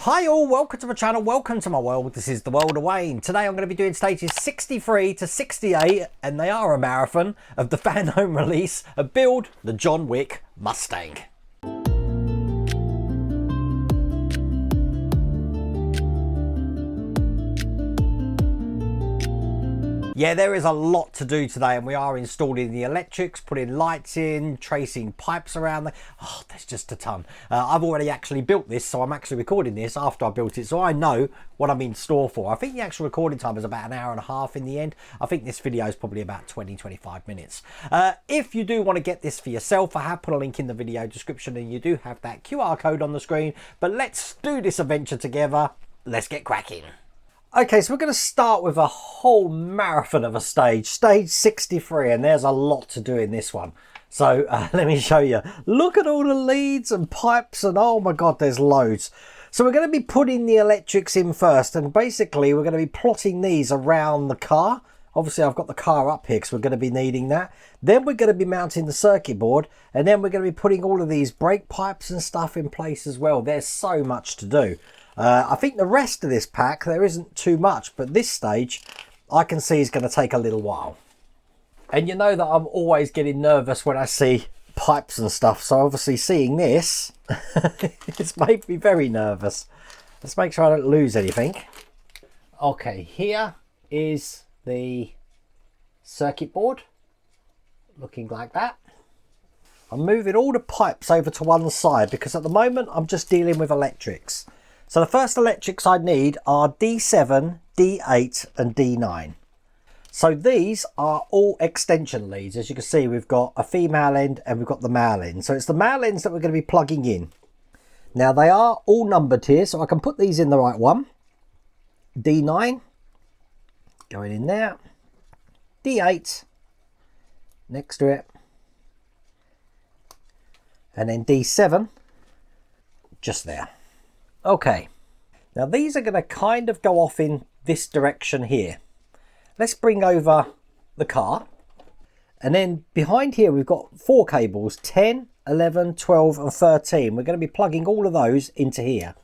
Hi all, welcome to my channel, welcome to my world. This is the world of Wayne. Today I'm going to be doing stages 63 to 68, and they are a marathon of the Fanhome release of Build the John Wick Mustang. Yeah, there is a lot to do today, and we are installing the electrics, putting lights in, tracing pipes around. Oh, there's just a ton. I've already actually built this, so I'm actually recording this after I built it, so I know what I'm in store for. I think the actual recording time is about an hour and a half in the end. I think this video is probably about 20-25 minutes. If you do want to get this for yourself, I have put a link in the video description, and you do have that QR code on the screen. But let's do this adventure together. Let's get cracking. Okay, so we're going to start with a whole marathon of a stage 63, and there's a lot to do in this one. So let me show you. Look at all the leads and pipes, and oh my god, there's loads. So we're going to be putting the electrics in first, and basically we're going to be plotting these around the car. Obviously I've got the car up here because we're going to be needing that. Then we're going to be mounting the circuit board, and then we're going to be putting all of these brake pipes and stuff in place as well. There's so much to do. I think the rest of this pack, there isn't too much, but this stage I can see is going to take a little while. And you know that I'm always getting nervous when I see pipes and stuff, so obviously seeing this, it's made me very nervous. Let's make sure I don't lose anything. Okay, here is the circuit board, looking like that. I'm moving all the pipes over to one side because at the moment I'm just dealing with electrics. So the first electrics I need are D7, D8 and D9. So these are all extension leads. As you can see, we've got a female end and we've got the male end. So it's the male ends that we're going to be plugging in. Now they are all numbered here, so I can put these in the right one. D9, going in there. D8, next to it. And then D7, just there. Okay, now these are going to kind of go off in this direction here. Let's bring over the car, and then behind here we've got 4 cables, 10, 11, 12 and 13. We're going to be plugging all of those into here.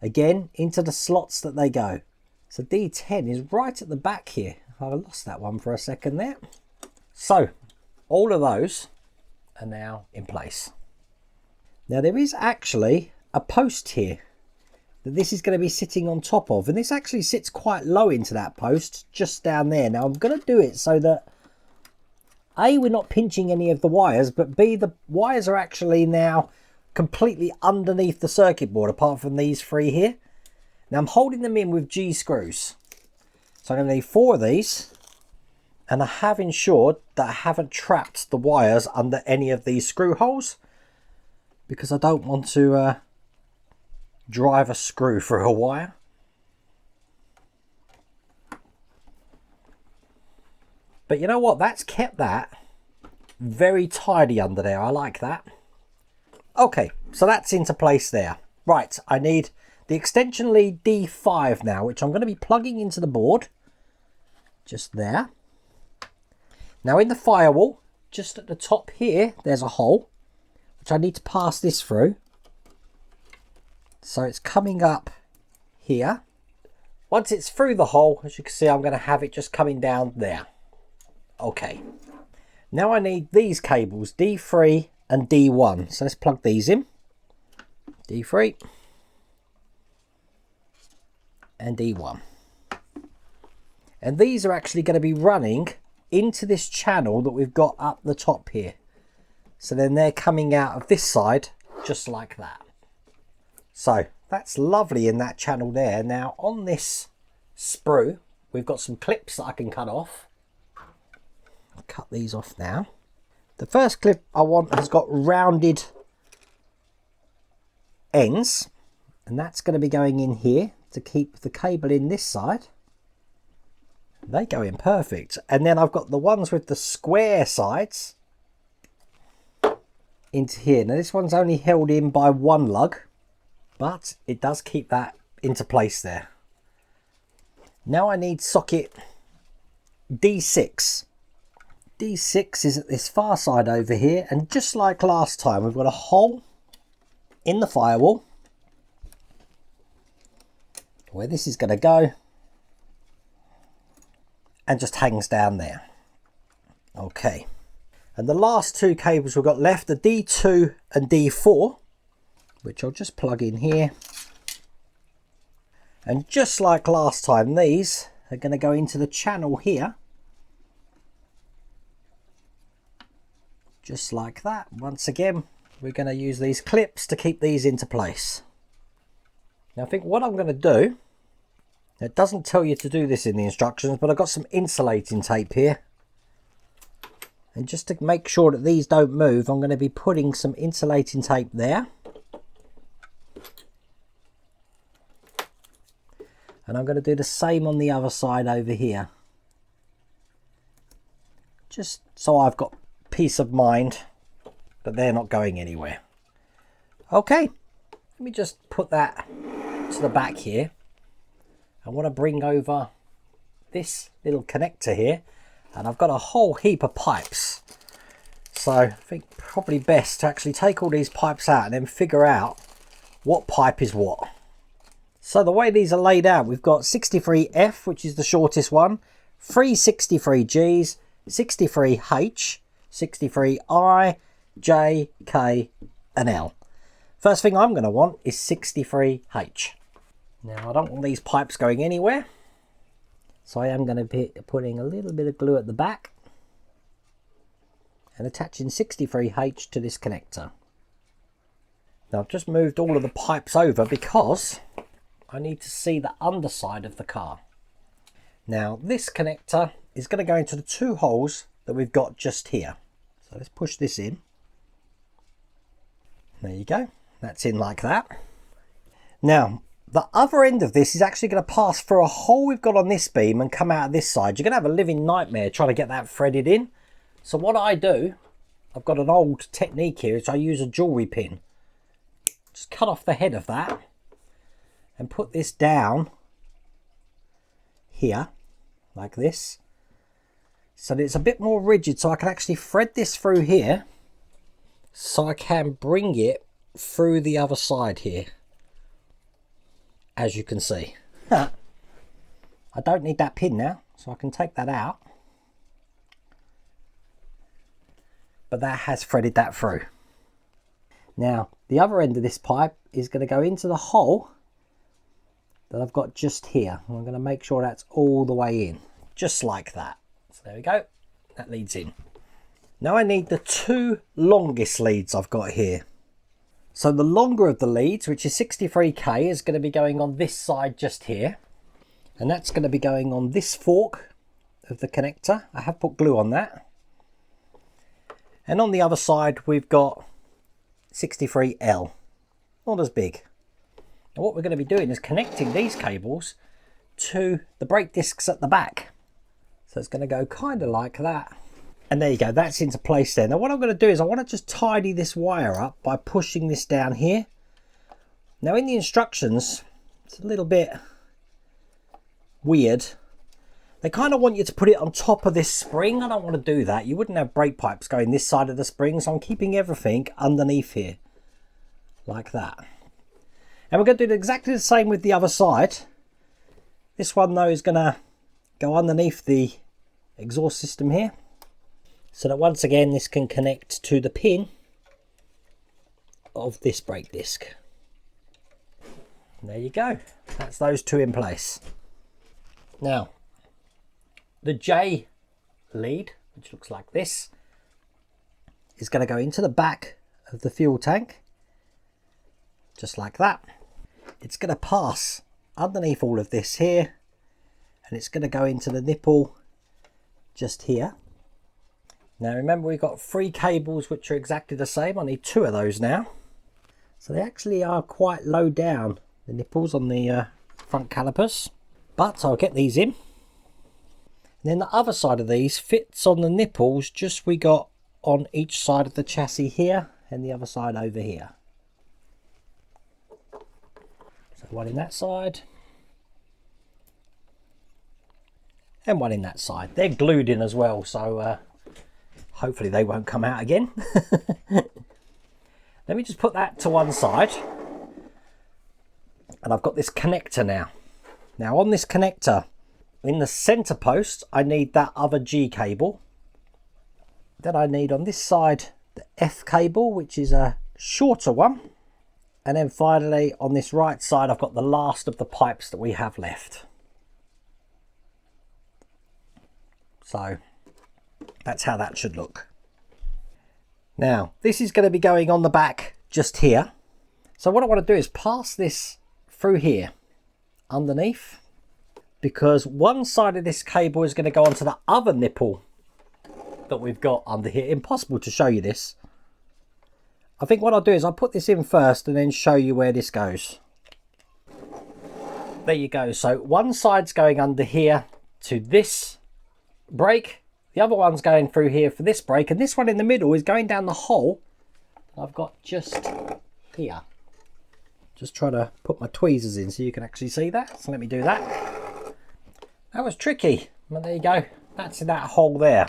Again, into the slots that they go. So D10 is right at the back here. I lost that one for a second there. So all of those are now in place. Now there is actually a post here that this is going to be sitting on top of, and this actually sits quite low into that post just down there. Now I'm going to do it so that A, we're not pinching any of the wires, but B, the wires are actually now completely underneath the circuit board apart from these 3 here. Now I'm holding them in with G screws, so I'm going to need 4 of these, and I have ensured that I haven't trapped the wires under any of these screw holes because I don't want to drive a screw through a wire. But you know what, that's kept that very tidy under there. I like that. Okay, so that's into place there. Right, I need the extension lead D5 now, which I'm going to be plugging into the board just there. Now in the firewall, just at the top here, there's a hole which I need to pass this through. So it's coming up here. Once it's through the hole, as you can see, I'm going to have it just coming down there. Okay. Now I need these cables, D3 and D1. So let's plug these in. D3 and D1. And these are actually going to be running into this channel that we've got up the top here. So then they're coming out of this side just like that. So that's lovely in that channel there. Now on this sprue, we've got some clips that I can cut off. I'll cut these off now. The first clip I want has got rounded ends, and that's going to be going in here to keep the cable in this side. They go in perfect. And then I've got the ones with the square sides into here. Now this one's only held in by 1 lug, but it does keep that into place there. Now I need socket D6. D6 is at this far side over here, and just like last time, we've got a hole in the firewall where this is going to go, and just hangs down there. Okay, and the last two cables we've got left are D2 and D4, which I'll just plug in here. And just like last time, these are going to go into the channel here, just like that. Once again, we're going to use these clips to keep these into place. Now I think what I'm going to do, it doesn't tell you to do this in the instructions, but I've got some insulating tape here. And just to make sure that these don't move, I'm going to be putting some insulating tape there. And I'm going to do the same on the other side over here. Just so I've got peace of mind that they're not going anywhere. Okay, let me just put that to the back here. I want to bring over this little connector here, and I've got a whole heap of pipes. So I think probably best to actually take all these pipes out and then figure out what pipe is what. So the way these are laid out, we've got 63F, which is the shortest one, 3 63Gs, 63H, 63I, J, K and L. First thing I'm going to want is 63H. Now I don't want these pipes going anywhere, so I am going to be putting a little bit of glue at the back and attaching 63H to this connector. Now I've just moved all of the pipes over because I need to see the underside of the car. Now this connector is going to go into the two holes that we've got just here. So let's push this in. There you go. That's in like that. Now the other end of this is actually going to pass through a hole we've got on this beam and come out of this side. You're going to have a living nightmare trying to get that threaded in. So what I do, I've got an old technique here, is I use a jewellery pin. Just cut off the head of that and put this down here like this, so that it's a bit more rigid, so I can actually thread this through here, so I can bring it through the other side here, as you can see. I don't need that pin now, so I can take that out, but that has threaded that through. Now the other end of this pipe is going to go into the hole that I've got just here. I'm going to make sure that's all the way in, just like that. So there we go, that leads in. Now I need the two longest leads I've got here. So the longer of the leads, which is 63K, is going to be going on this side just here. And that's going to be going on this fork of the connector. I have put glue on that. And on the other side, we've got 63L, not as big. And what we're going to be doing is connecting these cables to the brake discs at the back. So it's going to go kind of like that. And there you go, that's into place there. Now what I'm going to do is I want to just tidy this wire up by pushing this down here. Now in the instructions, it's a little bit weird. They kind of want you to put it on top of this spring. I don't want to do that. You wouldn't have brake pipes going this side of the spring, so I'm keeping everything underneath here, like that. And we're going to do exactly the same with the other side. This one though is going to go underneath the exhaust system here, so that once again this can connect to the pin of this brake disc. And there you go, that's those two in place. Now the J lead, which looks like this, is going to go into the back of the fuel tank, just like that. It's going to pass underneath all of this here, and it's going to go into the nipple just here. Now remember, we've got 3 cables which are exactly the same. I need 2 of those now. So they actually are quite low down, the nipples on the front calipers, but I'll get these in. And then the other side of these fits on the nipples just we got on each side of the chassis here, and the other side over here. So one in that side and one in that side. They're glued in as well, so hopefully they won't come out again. Let me just put that to one side, and I've got this connector now. Now on this connector, in the center post, I need that other G cable. Then I need on this side the F cable, which is a shorter one. And then finally on this right side, I've got the last of the pipes that we have left. So that's how that should look. Now this is going to be going on the back just here. So what I want to do is pass this through here underneath, because one side of this cable is going to go onto the other nipple that we've got under here. Impossible to show you this. I think what I'll do is I'll put this in first and then show you where this goes. There you go. So one side's going under here to this brake, the other one's going through here for this brake, and this one in the middle is going down the hole I've got just here. Just trying to put my tweezers in so you can actually see that. So let me do that. That was tricky, but there you go. That's in that hole there.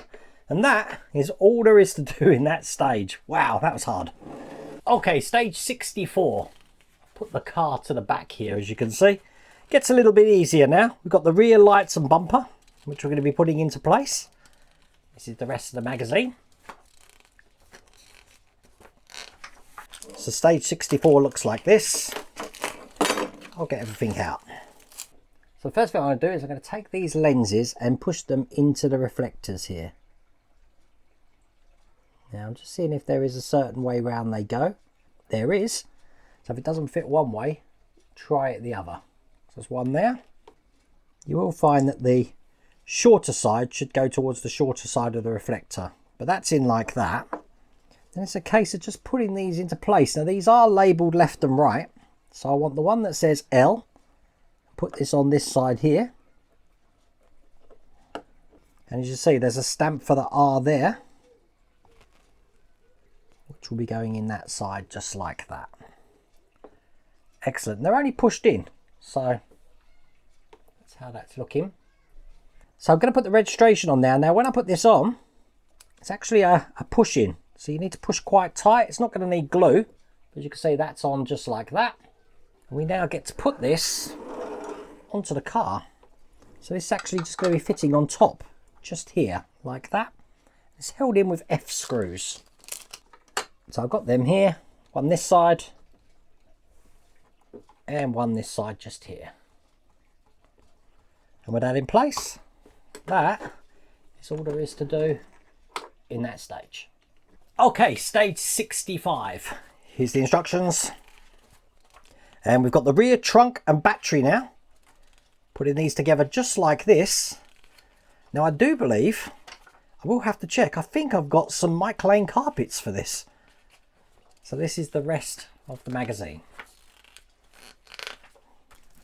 And that is all there is to do in that stage. Wow, that was hard. Okay, stage 64. Put the car to the back here, as you can see. Gets a little bit easier now. We've got the rear lights and bumper, which we're going to be putting into place. This is the rest of the magazine. So stage 64 looks like this. I'll get everything out. So the first thing I'm going to do is I'm going to take these lenses and push them into the reflectors here. Now I'm just seeing if there is a certain way round they go. There is. So if it doesn't fit one way, try it the other. So there's one there. You will find that the shorter side should go towards the shorter side of the reflector. But that's in like that. Then it's a case of just putting these into place. Now these are labelled left and right. So I want the one that says L. Put this on this side here. And as you see, there's a stamp for the R there, which will be going in that side just like that. Excellent. And they're only pushed in. So that's how that's looking. So I'm going to put the registration on now. Now when I put this on, it's actually a push in. So you need to push quite tight. It's not going to need glue. As you can see, that's on just like that. And we now get to put this onto the car. So this is actually just going to be fitting on top, just here, like that. It's held in with F screws. So I've got them here, one this side, and one this side just here. And with that in place, that is all there is to do in that stage. Okay, stage 65. Here's the instructions. And we've got the rear trunk and battery now. Putting these together just like this. Now I do believe, I will have to check, I think I've got some Mike Lane carpets for this. So this is the rest of the magazine.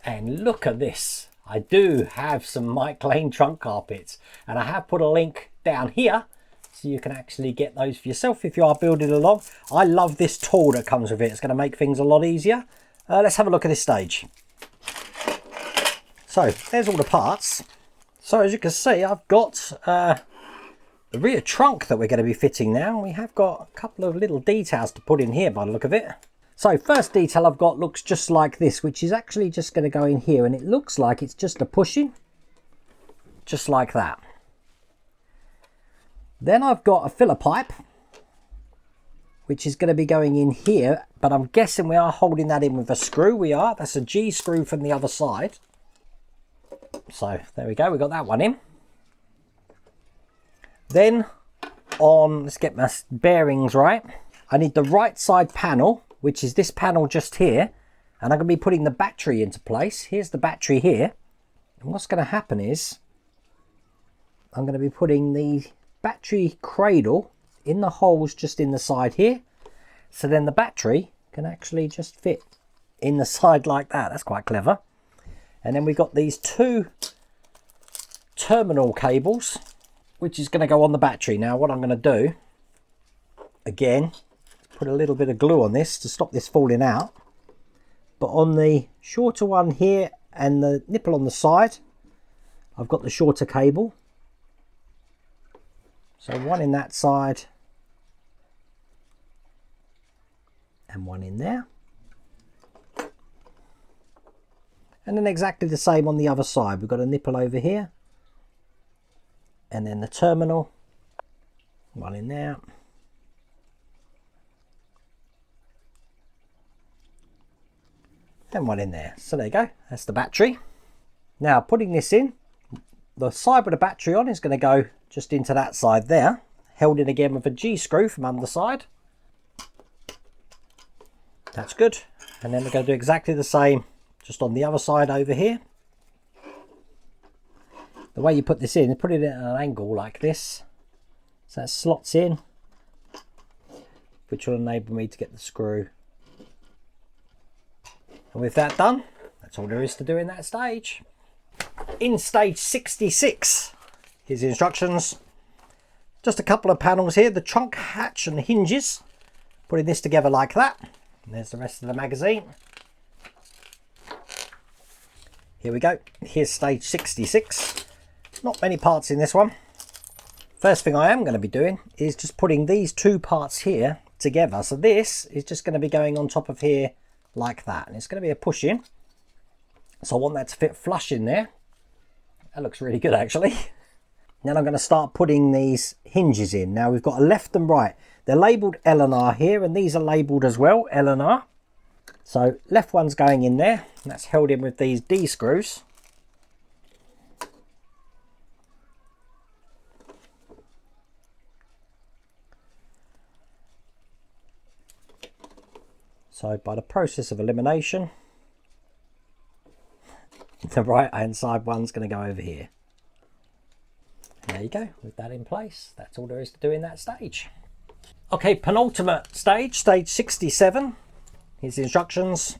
And look at this. I do have some Mike Lane trunk carpets. And I have put a link down here, so you can actually get those for yourself if you are building along. I love this tool that comes with it. It's going to make things a lot easier. Let's have a look at this stage. So there's all the parts. So as you can see, I've got the rear trunk that we're going to be fitting now. We have got a couple of little details to put in here by the look of it. So first detail I've got looks just like this, which is actually just going to go in here, and it looks like it's just a pushing, just like that. Then I've got a filler pipe, which is going to be going in here, but I'm guessing we are holding that in with a screw. We are. That's a G screw from the other side. So there we go. We got that one in. Then on, let's get my bearings right. I need the right side panel, which is this panel just here. And I'm going to be putting the battery into place. Here's the battery here. And what's going to happen is I'm going to be putting the battery cradle in the holes just in the side here. So then the battery can actually just fit in the side like that. That's quite clever. And then we've got these two terminal cables, which is going to go on the battery. Now what I'm going to do, again, put a little bit of glue on this to stop this falling out. But on the shorter one here and the nipple on the side, I've got the shorter cable. So one in that side and one in there. And then exactly the same on the other side. We've got a nipple over here. And then the terminal. One in there. And one in there. So there you go. That's the battery. Now putting this in, the side with the battery on is going to go just into that side there. Held in again with a G-screw from underside. That's good. And then we're going to do exactly the same just on the other side over here. The way you put this in, put it at an angle like this. So that slots in, which will enable me to get the screw. And with that done, that's all there is to do in that stage. In stage 66, here's the instructions. Just a couple of panels here, the trunk hatch and the hinges. Putting this together like that. And there's the rest of the magazine. Here we go. Here's stage 66. Not many parts in this one. First thing I am going to be doing is just putting these two parts here together. So this is just going to be going on top of here like that. And it's going to be a push in. So I want that to fit flush in there. That looks really good actually. Then I'm going to start putting these hinges in. Now we've got a left and right. They're labelled L and R here, and these are labelled as well, L and R. So left one's going in there, and that's held in with these D screws. So by the process of elimination, the right hand side one's going to go over here. There you go, with that in place, that's all there is to do in that stage. Okay, penultimate stage, stage 67. Here's the instructions.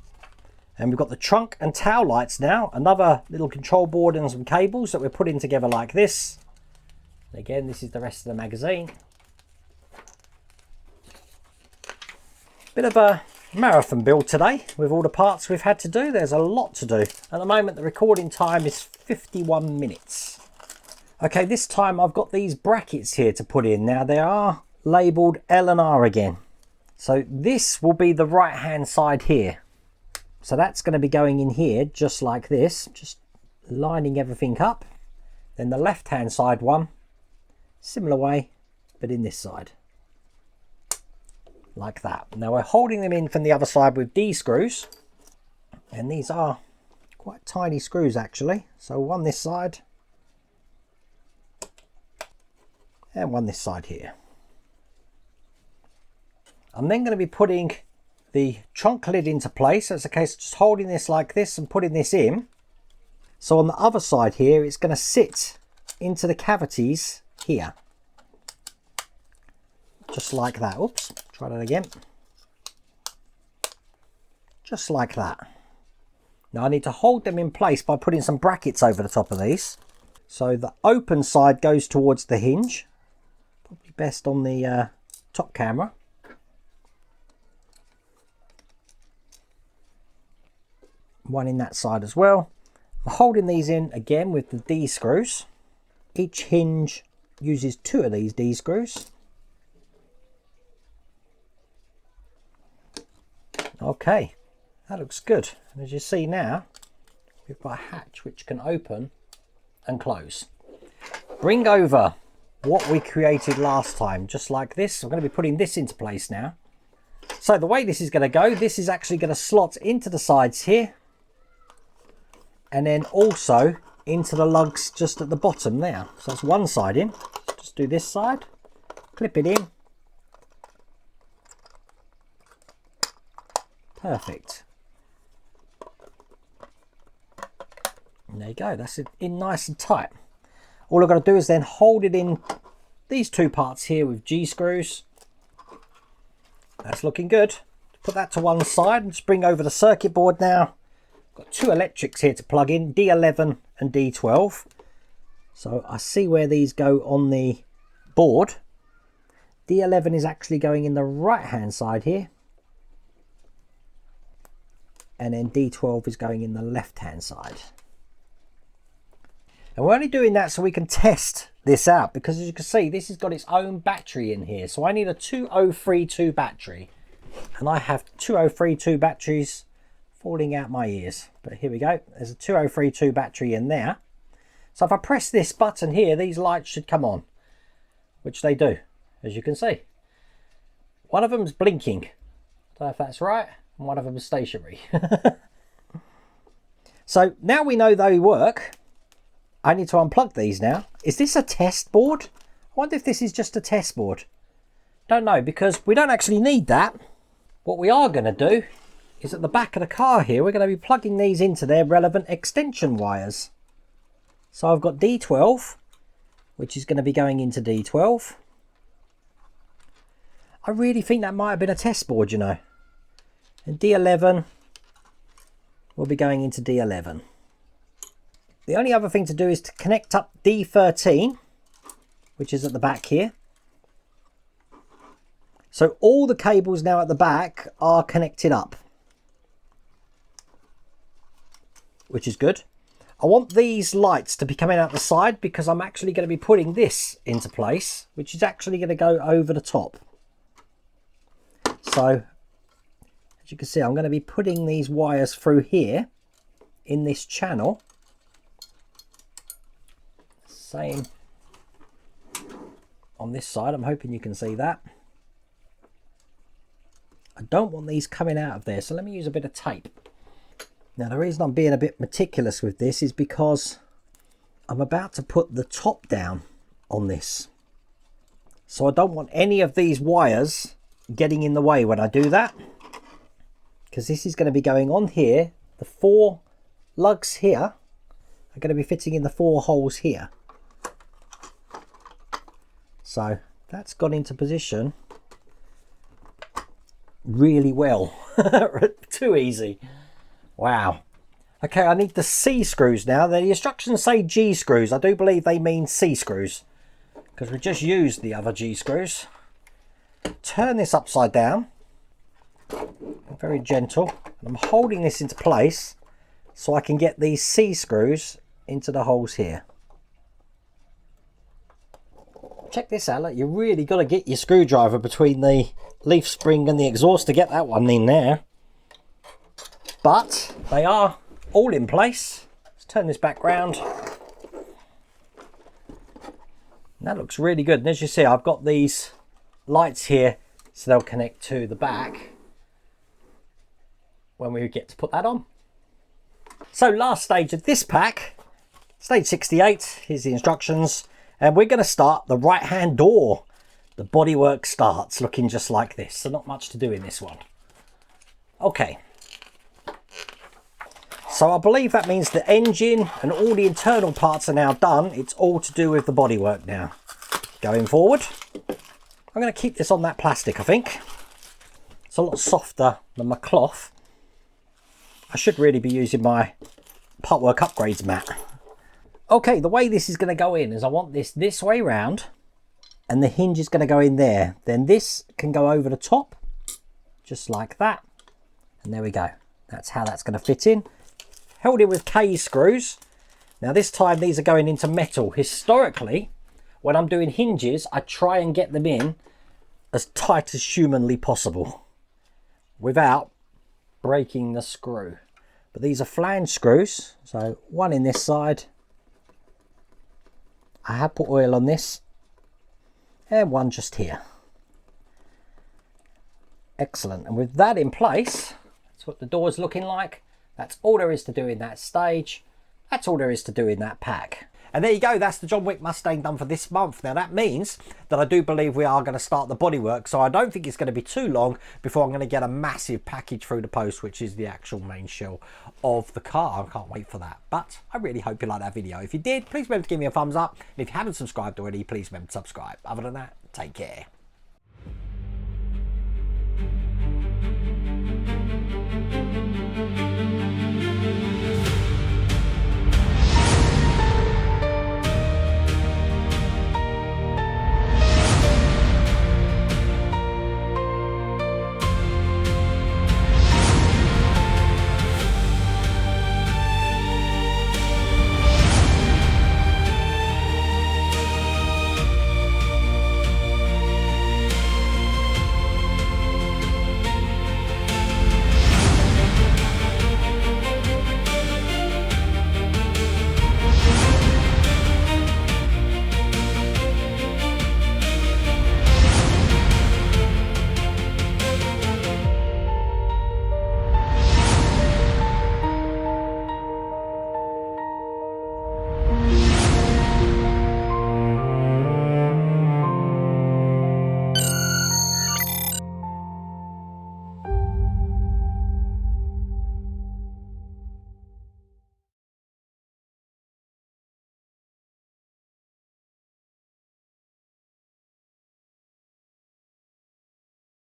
And we've got the trunk and tail lights now. Another little control board and some cables that we're putting together like this. And again, this is the rest of the magazine. Bit of a marathon build today with all the parts we've had to do. There's a lot to do. At the moment, the recording time is 51 minutes. Okay, this time I've got these brackets here to put in. Now they are labelled L and R again. So this will be the right hand side here. So that's going to be going in here just like this, just lining everything up. Then the left hand side one, similar way, but in this side. Like that. Now we're holding them in from the other side with D screws. And these are quite tiny screws actually. So one this side. And one this side here. I'm then going to be putting the trunk lid into place. So it's a case of just holding this like this and putting this in. So on the other side here, it's going to sit into the cavities here. Just like that. Oops, try that again. Just like that. Now I need to hold them in place by putting some brackets over the top of these. So the open side goes towards the hinge. Probably best on the top camera. One in that side as well. I'm holding these in again with the D screws. Each hinge uses 2 of these D screws. Okay, that looks good. And as you see now, we've got a hatch which can open and close. Bring over what we created last time, just like this. I'm going to be putting this into place now. So the way this is going to go, this is actually going to slot into the sides here. And then also into the lugs just at the bottom there. So that's one side in. Just do this side, clip it in. Perfect. And there you go, that's it in nice and tight. All I've got to do is then hold it in these 2 parts here with G screws. That's looking good. Put that to one side and just bring over the circuit board now. Got 2 electrics here to plug in, D11 and D12. So I see where these go on the board. D11 is actually going in the right hand side here. And then D12 is going in the left hand side. And we're only doing that so we can test this out, because as you can see, this has got its own battery in here. So I need a 2032 battery. And I have 2032 batteries falling out my ears. But here we go. There's a 2032 battery in there. So if I press this button here, these lights should come on, which they do, as you can see. One of them's blinking. I don't know if that's right. And one of them is stationary. So now we know they work. I need to unplug these now. Is this a test board? I wonder if this is just a test board. Don't know, because we don't actually need that. What we are going to do is at the back of the car here, we're going to be plugging these into their relevant extension wires. So I've got D12, which is going to be going into D12. I really think that might have been a test board, you know. And D11 will be going into D11. The only other thing to do is to connect up D13, which is at the back here. So all the cables now at the back are connected up, which is good. I want these lights to be coming out the side because I'm actually going to be putting this into place, which is actually going to go over the top. So as you can see, I'm going to be putting these wires through here in this channel. Same on this side. I'm hoping you can see that. I don't want these coming out of there, so let me use a bit of tape. Now the reason I'm being a bit meticulous with this is because I'm about to put the top down on this. So I don't want any of these wires getting in the way when I do that, because this is going to be going on here. The 4 lugs here are going to be fitting in the 4 holes here. So that's gone into position really well. Too easy. Wow. Okay, I need the C screws now. The instructions say G screws. I do believe they mean C screws, because we just used the other G screws. Turn this upside down. Very gentle. I'm holding this into place so I can get these C screws into the holes here. Check this out. Look, you really got to get your screwdriver between the leaf spring and the exhaust to get that one in there. But they are all in place. Let's turn this back round. That looks really good. And as you see, I've got these lights here, so they'll connect to the back when we get to put that on. So last stage of this pack, stage 68, here's the instructions. And we're going to start the right hand door. The bodywork starts looking just like this. So not much to do in this one. Okay. So I believe that means the engine and all the internal parts are now done. It's all to do with the bodywork now. Going forward, I'm going to keep this on that plastic, I think. It's a lot softer than my cloth. I should really be using my Partwork Upgrades mat. Okay, the way this is going to go in is I want this way round, and the hinge is going to go in there. Then this can go over the top, just like that. And there we go. That's how that's going to fit in. Held in with K screws. Now this time these are going into metal. Historically, when I'm doing hinges, I try and get them in as tight as humanly possible without breaking the screw. But these are flange screws, so one in this side. I have put oil on this, and one just here. Excellent. And with that in place, that's what the door's looking like. That's all there is to do in that stage. That's all there is to do in that pack. And there you go, that's the John Wick Mustang done for this month. Now that means that I do believe we are going to start the bodywork, so I don't think it's going to be too long before I'm going to get a massive package through the post, which is the actual main shell of the car. I can't wait for that. But I really hope you liked that video. If you did, please remember to give me a thumbs up. And if you haven't subscribed already, please remember to subscribe. Other than that, take care.